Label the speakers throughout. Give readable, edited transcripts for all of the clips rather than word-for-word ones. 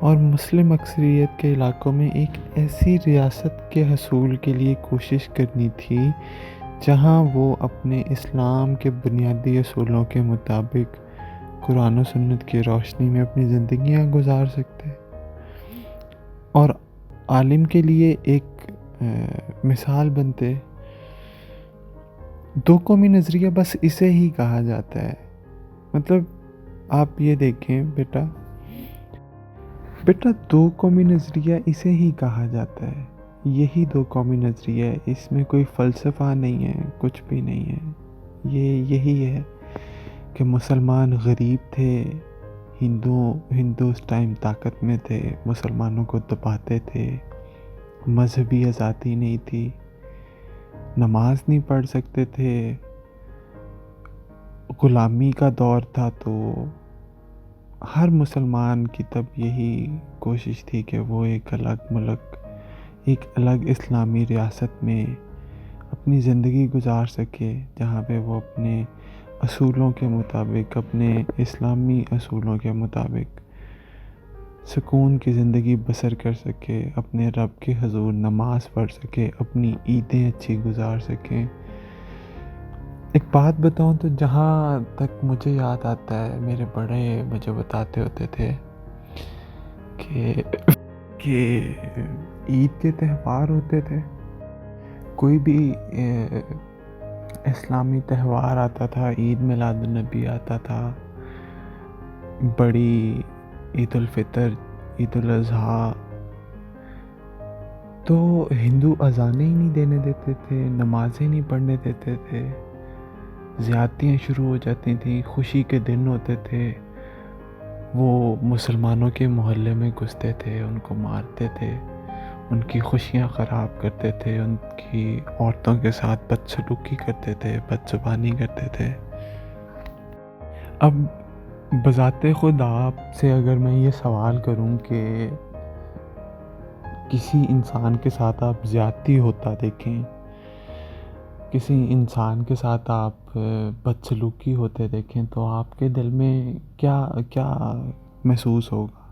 Speaker 1: اور مسلم اکثریت کے علاقوں میں ایک ایسی ریاست کے حصول کے لیے کوشش کرنی تھی جہاں وہ اپنے اسلام کے بنیادی اصولوں کے مطابق قرآن و سنت کی روشنی میں اپنی زندگیاں گزار سکتے، اور عالم کے لیے ایک مثال بنتے۔ دو قومی نظریہ بس اسے ہی کہا جاتا ہے۔ مطلب آپ یہ دیکھیں بیٹا دو قومی نظریہ اسے ہی کہا جاتا ہے، یہی دو قومی نظریہ ہے، اس میں کوئی فلسفہ نہیں ہے، کچھ بھی نہیں ہے، یہی ہے کہ مسلمان غریب تھے، ہندو اس ٹائم طاقت میں تھے، مسلمانوں کو دباتے تھے، مذہبی آزادی نہیں تھی، نماز نہیں پڑھ سکتے تھے، غلامی کا دور تھا، تو ہر مسلمان کی تب یہی کوشش تھی کہ وہ ایک الگ ملک، ایک الگ اسلامی ریاست میں اپنی زندگی گزار سکے، جہاں پہ وہ اپنے اصولوں کے مطابق، اپنے اسلامی اصولوں کے مطابق سکون کی زندگی بسر کر سکے، اپنے رب کے حضور نماز پڑھ سکے، اپنی عیدیں اچھی گزار سکیں۔ ایک بات بتاؤں تو جہاں تک مجھے یاد آتا ہے، میرے بڑے مجھے بتاتے ہوتے تھے کہ عید کے تہوار ہوتے تھے، کوئی بھی اسلامی تہوار آتا تھا، عید میلاد النبی آتا تھا، بڑی عید الفطر، عید الاضحیٰ، تو ہندو اذانیں ہی نہیں دینے دیتے تھے، نمازیں نہیں پڑھنے دیتے تھے، زیادتیاں شروع ہو جاتی تھیں، خوشی کے دن ہوتے تھے، وہ مسلمانوں کے محلے میں گھستے تھے، ان کو مارتے تھے، ان کی خوشیاں خراب کرتے تھے، ان کی عورتوں کے ساتھ بدسلوکی کرتے تھے، بدزبانی کرتے تھے۔ اب بذات خود آپ سے اگر میں یہ سوال کروں کہ کسی انسان کے ساتھ آپ زیادتی ہوتا دیکھیں، کسی انسان کے ساتھ آپ بدسلوکی ہوتے دیکھیں، تو آپ کے دل میں کیا محسوس ہوگا؟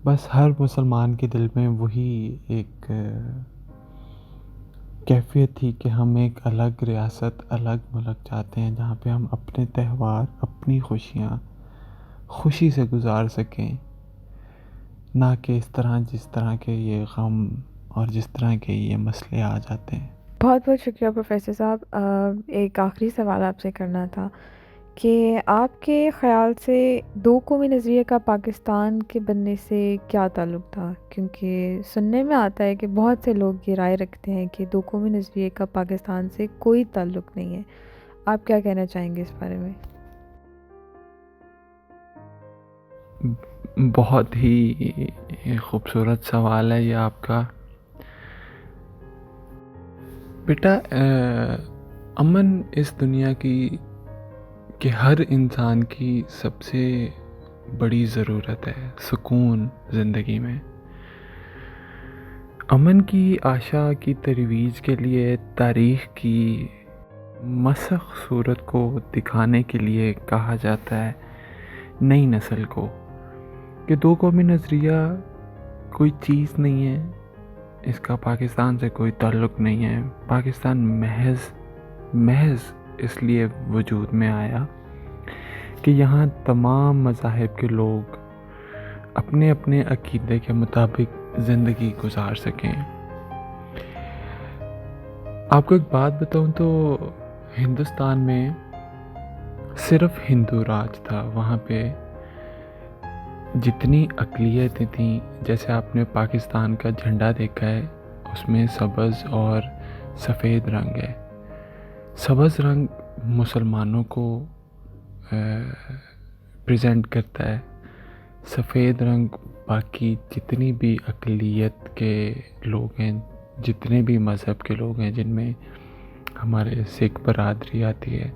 Speaker 1: بس ہر مسلمان کے دل میں وہی ایک کیفیت تھی کہ ہم ایک الگ ریاست، الگ ملک چاہتے ہیں، جہاں پہ ہم اپنے تہوار، اپنی خوشیاں خوشی سے گزار سکیں، نہ کہ اس طرح جس طرح کے یہ غم اور جس طرح کے یہ مسئلے آ جاتے ہیں۔
Speaker 2: بہت بہت شکریہ پروفیسر صاحب۔ ایک آخری سوال آپ سے کرنا تھا کہ آپ کے خیال سے دو قومی نظریے کا پاکستان کے بننے سے کیا تعلق تھا؟ کیونکہ سننے میں آتا ہے کہ بہت سے لوگ یہ رائے رکھتے ہیں کہ دو قومی نظریے کا پاکستان سے کوئی تعلق نہیں ہے۔ آپ کیا کہنا چاہیں گے اس بارے میں؟
Speaker 1: بہت ہی خوبصورت سوال ہے یہ آپ کا بیٹا۔ امن اس دنیا کی کہ ہر انسان کی سب سے بڑی ضرورت ہے، سکون زندگی میں۔ امن کی آشا کی ترویج کے لیے تاریخ کی مسخ صورت کو دکھانے کے لیے کہا جاتا ہے نئی نسل کو کہ دو قومی نظریہ کوئی چیز نہیں ہے، اس کا پاکستان سے کوئی تعلق نہیں ہے۔ پاکستان محض اس لیے وجود میں آیا کہ یہاں تمام مذاہب کے لوگ اپنے اپنے عقیدے کے مطابق زندگی گزار سکیں۔ آپ کو ایک بات بتاؤں تو ہندوستان میں صرف ہندو راج تھا، وہاں پہ جتنی اقلیتیں تھیں، جیسے آپ نے پاکستان کا جھنڈا دیکھا ہے، اس میں سبز اور سفید رنگ ہے۔ سبز رنگ مسلمانوں کو پریزنٹ کرتا ہے، سفید رنگ باقی جتنی بھی اقلیت کے لوگ ہیں، جتنے بھی مذہب کے لوگ ہیں، جن میں ہمارے سکھ برادری آتی ہے،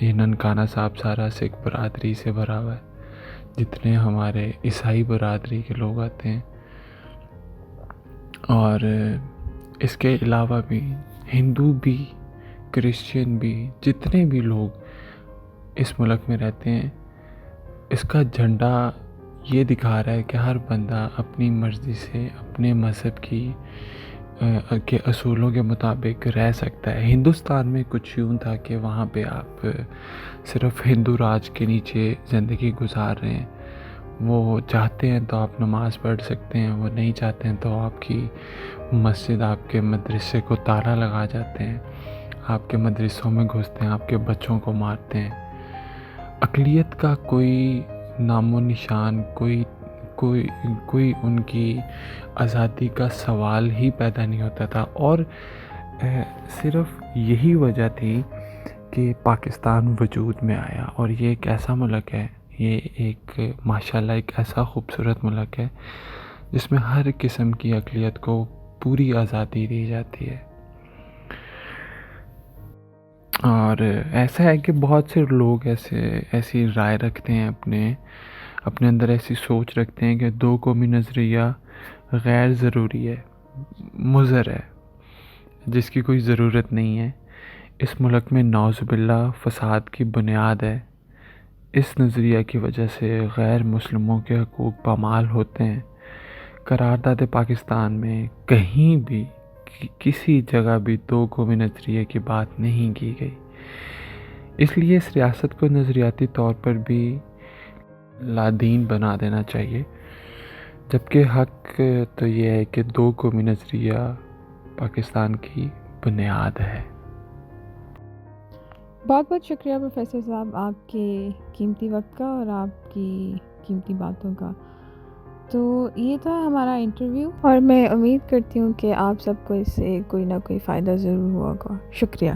Speaker 1: یہ ننکانہ صاحب سارا سکھ برادری سے بھرا ہوا ہے، جتنے ہمارے عیسائی برادری کے لوگ آتے ہیں، اور اس کے علاوہ بھی ہندو بھی، کرسچن بھی، جتنے بھی لوگ اس ملک میں رہتے ہیں، اس کا جھنڈا یہ دکھا رہا ہے کہ ہر بندہ اپنی مرضی سے اپنے مذہب کے اصولوں کے مطابق رہ سکتا ہے۔ ہندوستان میں کچھ یوں تھا کہ وہاں پہ آپ صرف ہندو راج کے نیچے زندگی گزار رہے ہیں۔ وہ چاہتے ہیں تو آپ نماز پڑھ سکتے ہیں، وہ نہیں چاہتے ہیں تو آپ کی مسجد، آپ کے مدرسے کو تالا لگا جاتے ہیں، آپ کے مدرسوں میں گھستے ہیں، آپ کے بچوں کو مارتے ہیں۔ اقلیت کا کوئی نام و نشان، کوئی ان کی آزادی کا سوال ہی پیدا نہیں ہوتا تھا۔ اور صرف یہی وجہ تھی کہ پاکستان وجود میں آیا، اور یہ ایک ایسا ملک ہے، یہ ایک ماشاءاللہ ایک ایسا خوبصورت ملک ہے جس میں ہر قسم کی اقلیت کو پوری آزادی دی جاتی ہے۔ اور ایسا ہے کہ بہت سے لوگ ایسی رائے رکھتے ہیں، اپنے اندر ایسی سوچ رکھتے ہیں کہ دو قومی نظریہ غیر ضروری ہے، مضر ہے، جس کی کوئی ضرورت نہیں ہے۔ اس ملک میں نعوذ باللہ فساد کی بنیاد ہے۔ اس نظریہ کی وجہ سے غیر مسلموں کے حقوق پامال ہوتے ہیں۔ قرارداد پاکستان میں کہیں بھی کسی جگہ بھی دو قومی نظریے کی بات نہیں کی گئی۔ اس لیے اس ریاست کو نظریاتی طور پر بھی لادین بنا دینا چاہیے، جبکہ حق تو یہ ہے کہ دو قومی نظریہ پاکستان کی بنیاد ہے۔
Speaker 2: بہت بہت شکریہ پروفیسر صاحب آپ کے قیمتی وقت کا اور آپ کی قیمتی باتوں کا۔ تو یہ تھا ہمارا انٹرویو، اور میں امید کرتی ہوں کہ آپ سب کو اس سے کوئی نہ کوئی فائدہ ضرور ہوا ہوگا۔ شکریہ۔